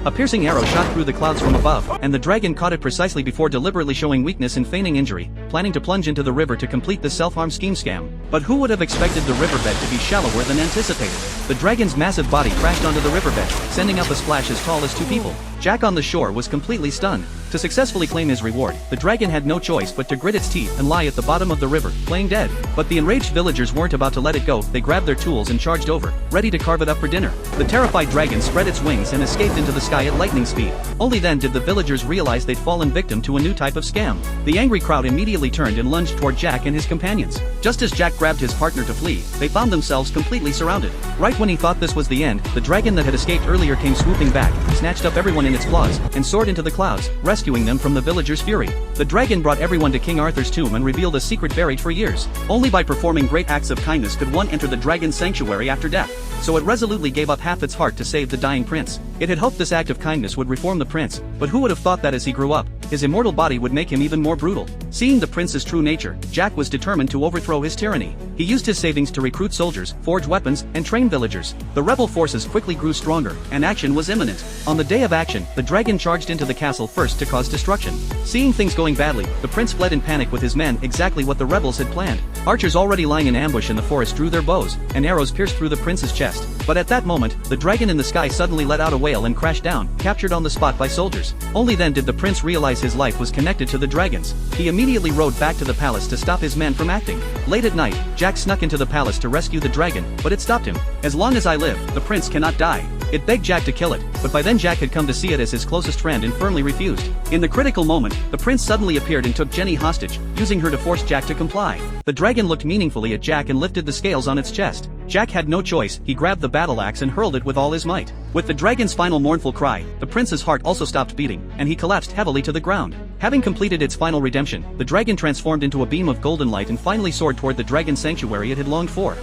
A piercing arrow shot through the clouds from above, and the dragon caught it precisely before deliberately showing weakness and feigning injury, planning to plunge into the river to complete the self-harm scheme scam. But who would have expected the riverbed to be shallower than anticipated? The dragon's massive body crashed onto the riverbed, sending up a splash as tall as 2 people. Jack on the shore was completely stunned. To successfully claim his reward, the dragon had no choice but to grit its teeth and lie at the bottom of the river, playing dead. But the enraged villagers weren't about to let it go. They grabbed their tools and charged over, ready to carve it up for dinner. The terrified dragon spread its wings and escaped into the sky at lightning speed. Only then did the villagers realize they'd fallen victim to a new type of scam. The angry crowd immediately turned and lunged toward Jack and his companions. Just as Jack grabbed his partner to flee, they found themselves completely surrounded. Right when he thought this was the end, the dragon that had escaped earlier came swooping back, snatched up everyone in its claws, and soared into the clouds, rescuing them from the villagers' fury. The dragon brought everyone to King Arthur's tomb and revealed a secret buried for years. Only by performing great acts of kindness could one enter the dragon's sanctuary after death. So it resolutely gave up half its heart to save the dying prince. It had hoped this act of kindness would reform the prince, but who would have thought that as he grew up, his immortal body would make him even more brutal. Seeing the prince's true nature, Jack was determined to overthrow his tyranny. He used his savings to recruit soldiers, forge weapons, and train villagers. The rebel forces quickly grew stronger, and action was imminent. On the day of action, the dragon charged into the castle first to cause destruction. Seeing things going badly, the prince fled in panic with his men, exactly what the rebels had planned. Archers already lying in ambush in the forest drew their bows, and arrows pierced through the prince's chest. But at that moment, the dragon in the sky suddenly let out a wail and crashed down, captured on the spot by soldiers. Only then did the prince realize his life was connected to the dragon's. He immediately rode back to the palace to stop his men from acting. Late at night, Jack snuck into the palace to rescue the dragon, but it stopped him. "As long as I live, the prince cannot die." It begged Jack to kill it, but by then Jack had come to see it as his closest friend and firmly refused. In the critical moment, the prince suddenly appeared and took Jenny hostage, using her to force Jack to comply. The dragon looked meaningfully at Jack and lifted the scales on its chest. Jack had no choice. He grabbed the battle axe and hurled it with all his might. With the dragon's final mournful cry, the prince's heart also stopped beating, and he collapsed heavily to the ground. Having completed its final redemption, the dragon transformed into a beam of golden light and finally soared toward the dragon sanctuary it had longed for.